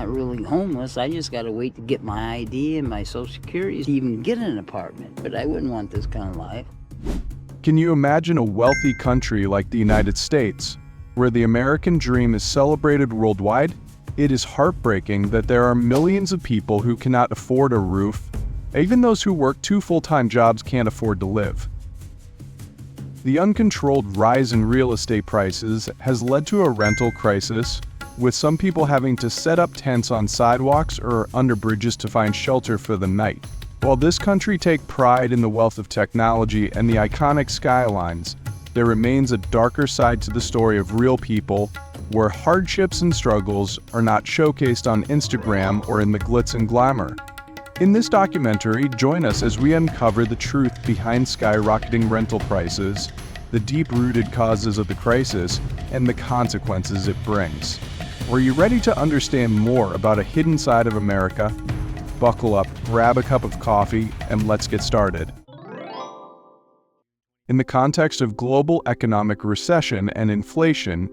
not really homeless. I just got to wait to get my ID and my Social Security to even get an apartment. But I wouldn't want this kind of life. Can you imagine a wealthy country like the United States, where the American dream is celebrated worldwide? It is heartbreaking that there are millions of people who cannot afford a roof. Even those who work 2 full-time jobs can't afford to live. The uncontrolled rise in real estate prices has led to a rental crisis, with some people having to set up tents on sidewalks or under bridges to find shelter for the night. While this country takes pride in the wealth of technology and the iconic skylines, there remains a darker side to the story of real people, where hardships and struggles are not showcased on Instagram or in the glitz and glamour. In this documentary, join us as we uncover the truth behind skyrocketing rental prices, the deep-rooted causes of the crisis, and the consequences it brings. Are you ready to understand more about a hidden side of America? Buckle up, grab a cup of coffee, and let's get started. In the context of global economic recession and inflation,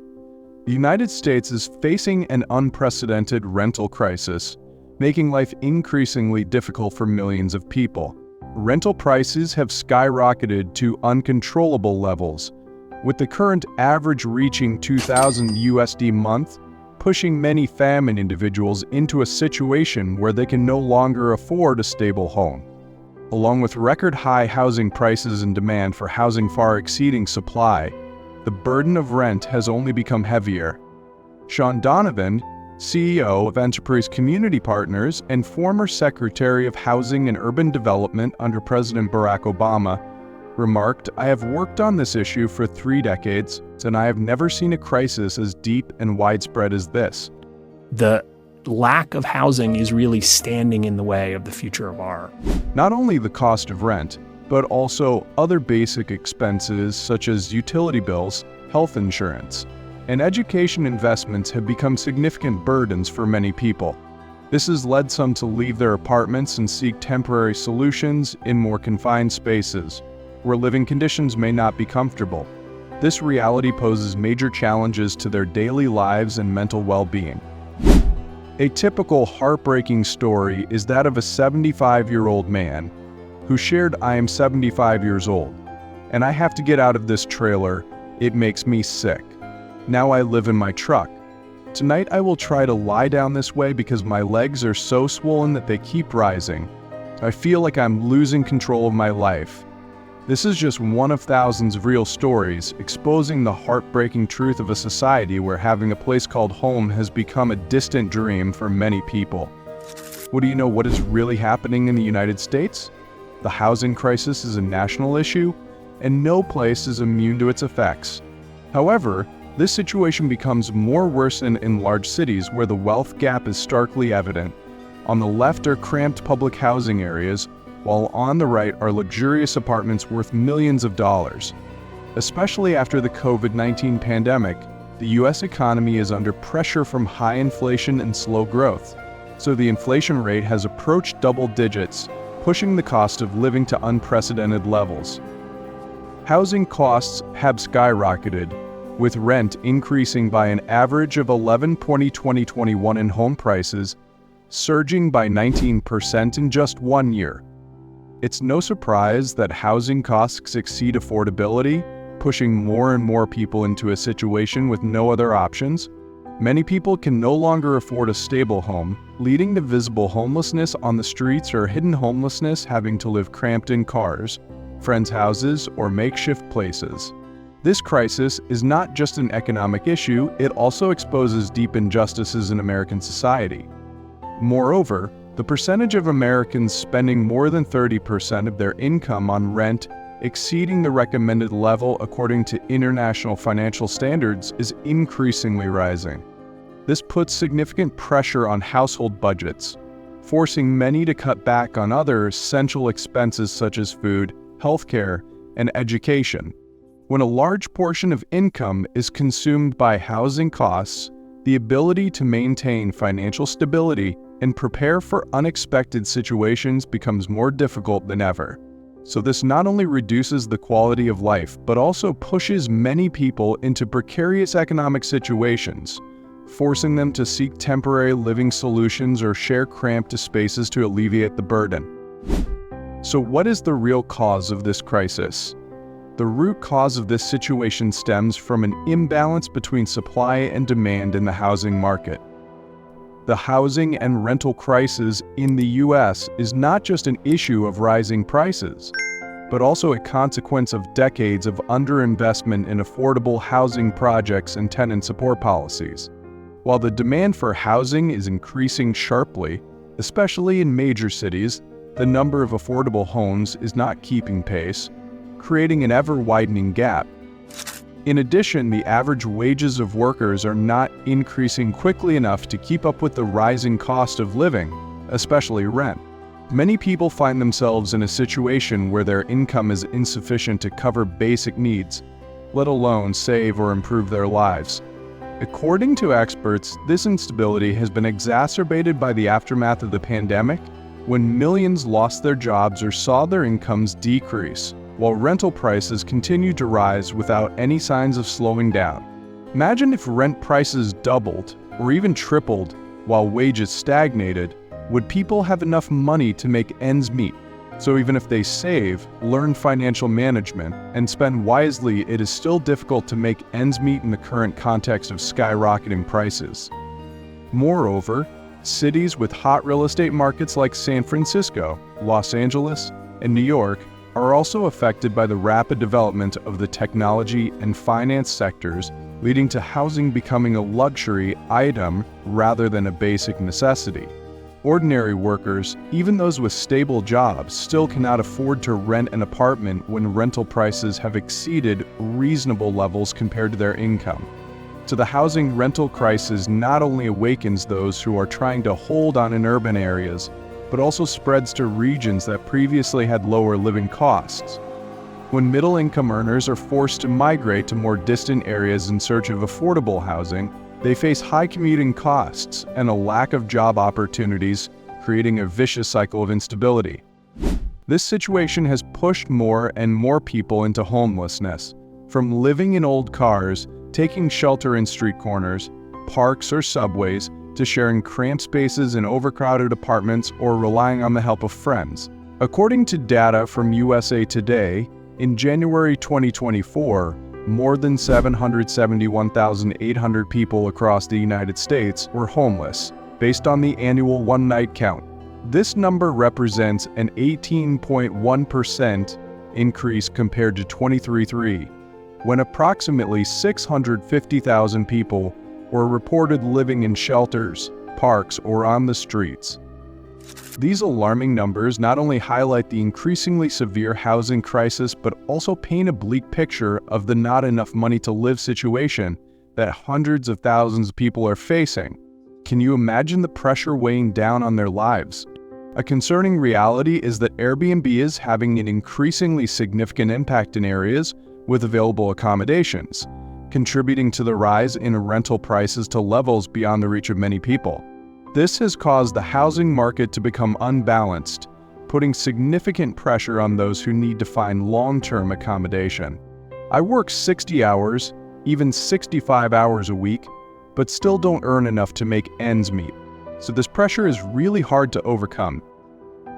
the United States is facing an unprecedented rental crisis, making life increasingly difficult for millions of people. Rental prices have skyrocketed to uncontrollable levels, with the current average reaching $2,000 USD a month, pushing many famine individuals into a situation where they can no longer afford a stable home. Along with record-high housing prices and demand for housing far exceeding supply, the burden of rent has only become heavier. Sean Donovan, CEO of Enterprise Community Partners and former Secretary of Housing and Urban Development under President Barack Obama, remarked, "I have worked on this issue for 3 decades, and I have never seen a crisis as deep and widespread as this." The lack of housing is really standing in the way of the future of our. Not only the cost of rent, but also other basic expenses such as utility bills, health insurance, and education investments have become significant burdens for many people. This has led some to leave their apartments and seek temporary solutions in more confined spaces, where living conditions may not be comfortable. This reality poses major challenges to their daily lives and mental well-being. A typical heartbreaking story is that of a 75-year-old man who shared, "I am 75 years old, and I have to get out of this trailer. It makes me sick. Now I live in my truck. Tonight I will try to lie down this way because my legs are so swollen that they keep rising. I feel like I'm losing control of my life." This is just one of thousands of real stories exposing the heartbreaking truth of a society where having a place called home has become a distant dream for many people. What do you know what is really happening in the United States? The housing crisis is a national issue, and no place is immune to its effects. However, this situation becomes more worsened in large cities where the wealth gap is starkly evident. On the left are cramped public housing areas, while on the right are luxurious apartments worth millions of dollars. Especially after the COVID-19 pandemic, the US economy is under pressure from high inflation and slow growth, so the inflation rate has approached double digits, pushing the cost of living to unprecedented levels. Housing costs have skyrocketed, with rent increasing by an average of 11.2021 in home prices, surging by 19% in just 1 year. It's no surprise that housing costs exceed affordability, pushing more and more people into a situation with no other options. Many people can no longer afford a stable home, leading to visible homelessness on the streets or hidden homelessness, having to live cramped in cars, friends' houses, or makeshift places. This crisis is not just an economic issue, it also exposes deep injustices in American society. Moreover, the percentage of Americans spending more than 30% of their income on rent, exceeding the recommended level according to international financial standards, is increasingly rising. This puts significant pressure on household budgets, forcing many to cut back on other essential expenses such as food, healthcare, and education. When a large portion of income is consumed by housing costs, the ability to maintain financial stability and prepare for unexpected situations becomes more difficult than ever. So this not only reduces the quality of life, but also pushes many people into precarious economic situations, forcing them to seek temporary living solutions or share cramped spaces to alleviate the burden. So what is the real cause of this crisis? The root cause of this situation stems from an imbalance between supply and demand in the housing market. The housing and rental crisis in the U.S. is not just an issue of rising prices, but also a consequence of decades of underinvestment in affordable housing projects and tenant support policies. While the demand for housing is increasing sharply, especially in major cities, the number of affordable homes is not keeping pace, creating an ever-widening gap. In addition, the average wages of workers are not increasing quickly enough to keep up with the rising cost of living, especially rent. Many people find themselves in a situation where their income is insufficient to cover basic needs, let alone save or improve their lives. According to experts, this instability has been exacerbated by the aftermath of the pandemic, when millions lost their jobs or saw their incomes decrease, while rental prices continued to rise without any signs of slowing down. Imagine if rent prices doubled or even tripled while wages stagnated. Would people have enough money to make ends meet? So even if they save, learn financial management, and spend wisely, it is still difficult to make ends meet in the current context of skyrocketing prices. Moreover, cities with hot real estate markets like San Francisco, Los Angeles, and New York are also affected by the rapid development of the technology and finance sectors, leading to housing becoming a luxury item rather than a basic necessity. Ordinary workers, even those with stable jobs, still cannot afford to rent an apartment when rental prices have exceeded reasonable levels compared to their income. So the housing rental crisis not only awakens those who are trying to hold on in urban areas, but also spreads to regions that previously had lower living costs. When middle-income earners are forced to migrate to more distant areas in search of affordable housing, they face high commuting costs and a lack of job opportunities, creating a vicious cycle of instability. This situation has pushed more and more people into homelessness, from living in old cars, taking shelter in street corners, parks, or subways, to sharing cramped spaces in overcrowded apartments or relying on the help of friends. According to data from USA Today, in January 2024, more than 771,800 people across the United States were homeless, based on the annual one-night count. This number represents an 18.1% increase compared to 2023, when approximately 650,000 people were reported living in shelters, parks, or on the streets. These alarming numbers not only highlight the increasingly severe housing crisis, but also paint a bleak picture of the not enough money to live situation that hundreds of thousands of people are facing. Can you imagine the pressure weighing down on their lives? A concerning reality is that Airbnb is having an increasingly significant impact in areas with available accommodations, contributing to the rise in rental prices to levels beyond the reach of many people. This has caused the housing market to become unbalanced, putting significant pressure on those who need to find long-term accommodation. I work 60 hours, even 65 hours a week, but still don't earn enough to make ends meet. So this pressure is really hard to overcome.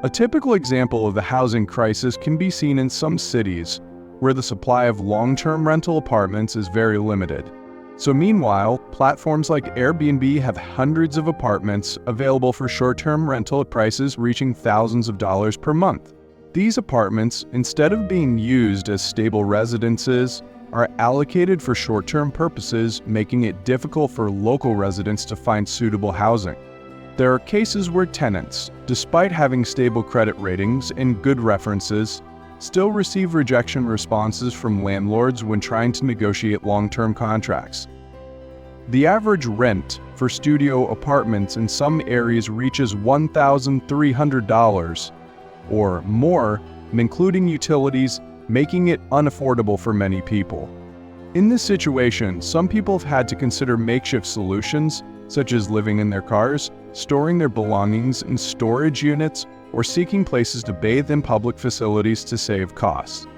A typical example of the housing crisis can be seen in some cities, where the supply of long-term rental apartments is very limited. So meanwhile, platforms like Airbnb have hundreds of apartments available for short-term rental at prices reaching thousands of dollars per month. These apartments, instead of being used as stable residences, are allocated for short-term purposes, making it difficult for local residents to find suitable housing. There are cases where tenants, despite having stable credit ratings and good references, still receive rejection responses from landlords when trying to negotiate long-term contracts. The average rent for studio apartments in some areas reaches $1,300 or more, including utilities, making it unaffordable for many people. In this situation, some people have had to consider makeshift solutions, such as living in their cars, storing their belongings in storage units, or seeking places to bathe in public facilities to save costs.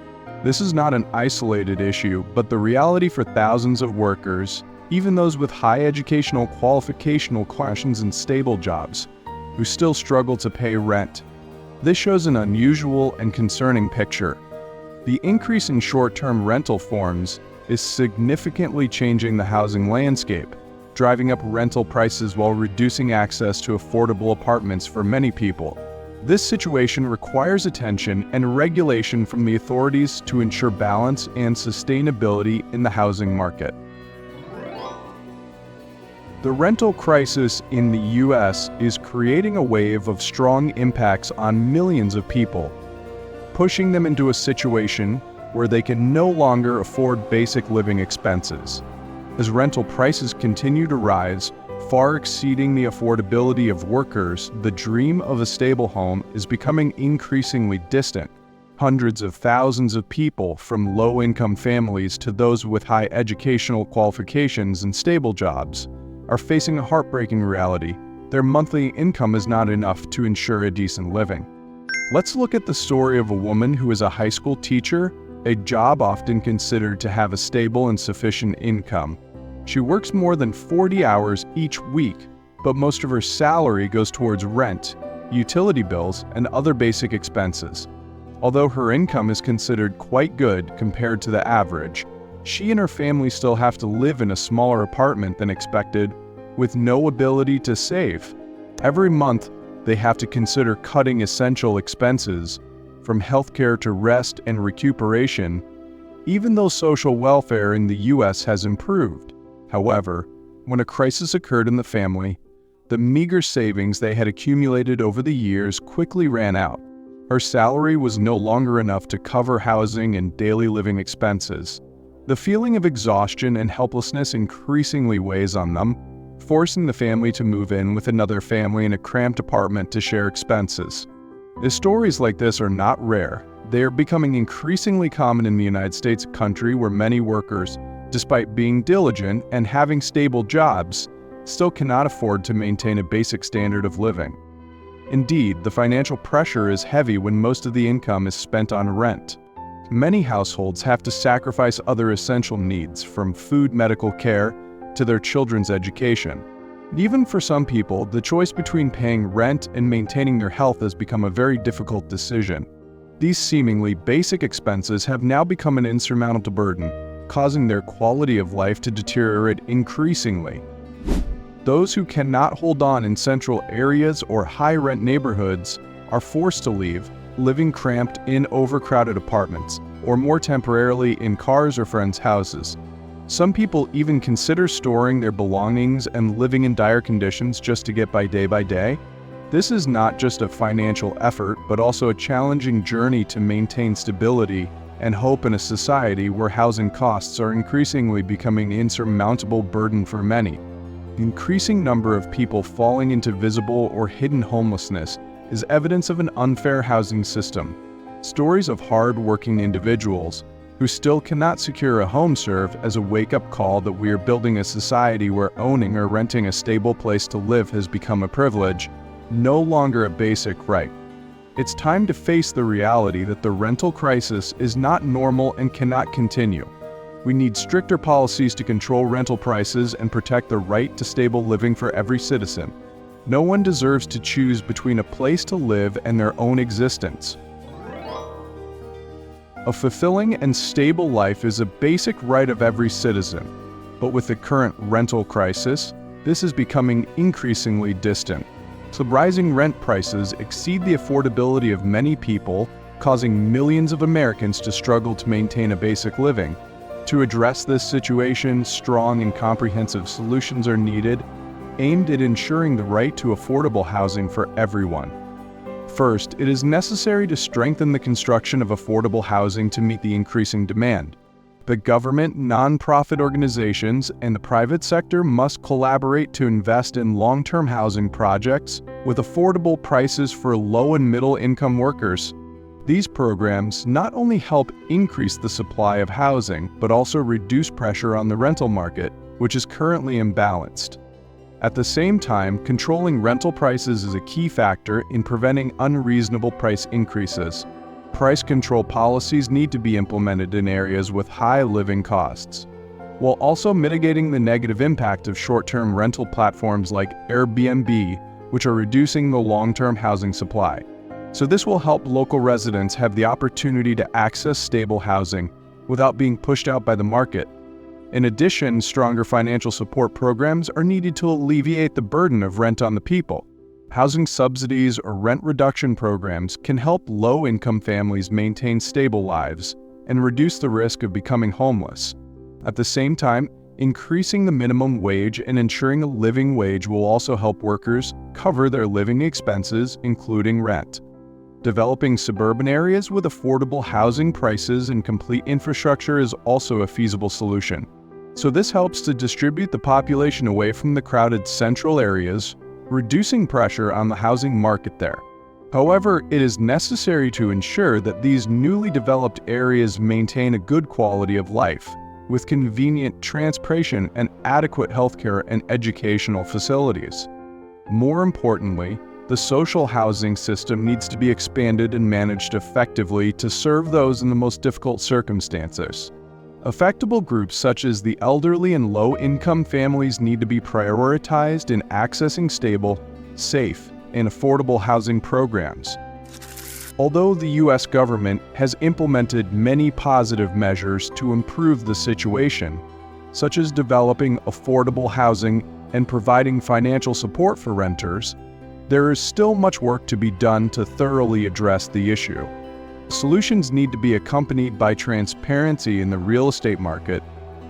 This is not an isolated issue, but the reality for thousands of workers, even those with high educational qualifications and stable jobs, who still struggle to pay rent. This shows an unusual and concerning picture. The increase in short-term rental forms is significantly changing the housing landscape, driving up rental prices while reducing access to affordable apartments for many people. This situation requires attention and regulation from the authorities to ensure balance and sustainability in the housing market. The rental crisis in the U.S. is creating a wave of strong impacts on millions of people, pushing them into a situation where they can no longer afford basic living expenses. As rental prices continue to rise, far exceeding the affordability of workers, the dream of a stable home is becoming increasingly distant. Hundreds of thousands of people, from low-income families to those with high educational qualifications and stable jobs, are facing a heartbreaking reality. Their monthly income is not enough to ensure a decent living. Let's look at the story of a woman who is a high school teacher, a job often considered to have a stable and sufficient income. She works more than 40 hours each week, but most of her salary goes towards rent, utility bills, and other basic expenses. Although her income is considered quite good compared to the average, she and her family still have to live in a smaller apartment than expected, with no ability to save. Every month, they have to consider cutting essential expenses, from healthcare to rest and recuperation, even though social welfare in the U.S. has improved. However, when a crisis occurred in the family, the meager savings they had accumulated over the years quickly ran out. Her salary was no longer enough to cover housing and daily living expenses. The feeling of exhaustion and helplessness increasingly weighs on them, forcing the family to move in with another family in a cramped apartment to share expenses. Stories like this are not rare. They are becoming increasingly common in the United States, a country where many workers, despite being diligent and having stable jobs, still cannot afford to maintain a basic standard of living. Indeed, the financial pressure is heavy when most of the income is spent on rent. Many households have to sacrifice other essential needs, from food, medical care, to their children's education. Even for some people, the choice between paying rent and maintaining their health has become a very difficult decision. These seemingly basic expenses have now become an insurmountable burden, causing their quality of life to deteriorate increasingly. Those who cannot hold on in central areas or high-rent neighborhoods are forced to leave, living cramped in overcrowded apartments, or more temporarily in cars or friends' houses. Some people even consider storing their belongings and living in dire conditions just to get by day. This is not just a financial effort, but also a challenging journey to maintain stability and hope in a society where housing costs are increasingly becoming an insurmountable burden for many. The increasing number of people falling into visible or hidden homelessness is evidence of an unfair housing system. Stories of hard-working individuals who still cannot secure a home serve as a wake-up call that we are building a society where owning or renting a stable place to live has become a privilege, no longer a basic right. It's time to face the reality that the rental crisis is not normal and cannot continue. We need stricter policies to control rental prices and protect the right to stable living for every citizen. No one deserves to choose between a place to live and their own existence. A fulfilling and stable life is a basic right of every citizen, but with the current rental crisis, this is becoming increasingly distant. So rising rent prices exceed the affordability of many people, causing millions of Americans to struggle to maintain a basic living. To address this situation, strong and comprehensive solutions are needed, aimed at ensuring the right to affordable housing for everyone. First, it is necessary to strengthen the construction of affordable housing to meet the increasing demand. The government, nonprofit organizations, and the private sector must collaborate to invest in long-term housing projects with affordable prices for low and middle-income workers. These programs not only help increase the supply of housing, but also reduce pressure on the rental market, which is currently imbalanced. At the same time, controlling rental prices is a key factor in preventing unreasonable price increases. Price control policies need to be implemented in areas with high living costs. while also mitigating the negative impact of short-term rental platforms like Airbnb, which are reducing the long-term housing supply. So this will help local residents have the opportunity to access stable housing without being pushed out by the market. In addition, stronger financial support programs are needed to alleviate the burden of rent on the people. Housing subsidies or rent reduction programs can help low-income families maintain stable lives and reduce the risk of becoming homeless. At the same time, increasing the minimum wage and ensuring a living wage will also help workers cover their living expenses, including rent. Developing suburban areas with affordable housing prices and complete infrastructure is also a feasible solution. So this helps to distribute the population away from the crowded central areas, reducing pressure on the housing market there. However, it is necessary to ensure that these newly developed areas maintain a good quality of life, with convenient transportation and adequate healthcare and educational facilities. More importantly, the social housing system needs to be expanded and managed effectively to serve those in the most difficult circumstances. Affectable groups such as the elderly and low-income families need to be prioritized in accessing stable, safe, and affordable housing programs. Although the U.S. government has implemented many positive measures to improve the situation, such as developing affordable housing and providing financial support for renters, there is still much work to be done to thoroughly address the issue. Solutions need to be accompanied by transparency in the real estate market,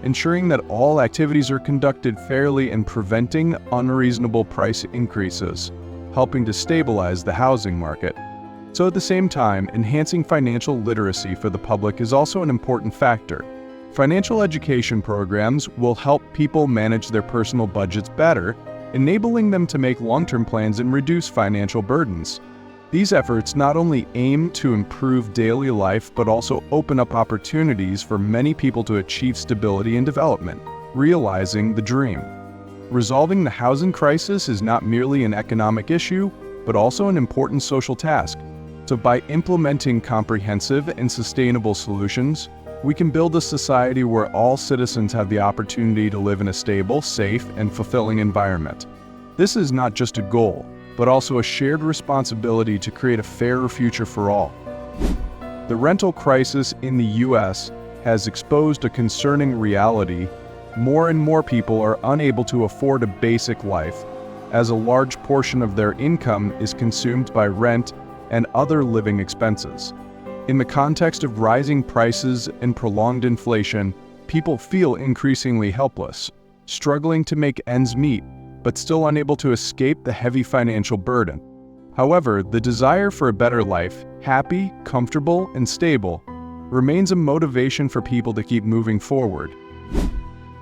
ensuring that all activities are conducted fairly and preventing unreasonable price increases, helping to stabilize the housing market. So at the same time, enhancing financial literacy for the public is also an important factor. Financial education programs will help people manage their personal budgets better, enabling them to make long-term plans and reduce financial burdens. These efforts not only aim to improve daily life, but also open up opportunities for many people to achieve stability and development, realizing the dream. Resolving the housing crisis is not merely an economic issue, but also an important social task. So by implementing comprehensive and sustainable solutions, we can build a society where all citizens have the opportunity to live in a stable, safe, and fulfilling environment. This is not just a goal, but also a shared responsibility to create a fairer future for all. The rental crisis in the U.S. has exposed a concerning reality. More and more people are unable to afford a basic life, as a large portion of their income is consumed by rent and other living expenses. In the context of rising prices and prolonged inflation, people feel increasingly helpless, struggling to make ends meet, but still unable to escape the heavy financial burden. However, the desire for a better life, happy, comfortable, and stable, remains a motivation for people to keep moving forward.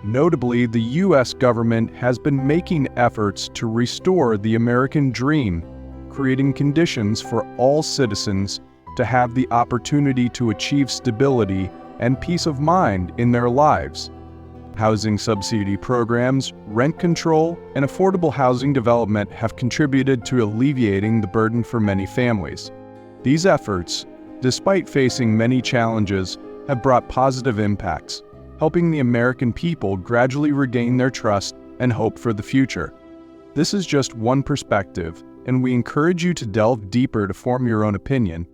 Notably, the U.S. government has been making efforts to restore the American dream, creating conditions for all citizens to have the opportunity to achieve stability and peace of mind in their lives. Housing subsidy programs, rent control, and affordable housing development have contributed to alleviating the burden for many families. These efforts, despite facing many challenges, have brought positive impacts, helping the American people gradually regain their trust and hope for the future. This is just one perspective, and we encourage you to delve deeper to form your own opinion.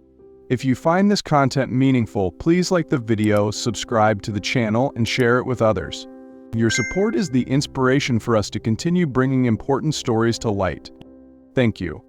If you find this content meaningful, please like the video, subscribe to the channel, and share it with others. Your support is the inspiration for us to continue bringing important stories to light. Thank you.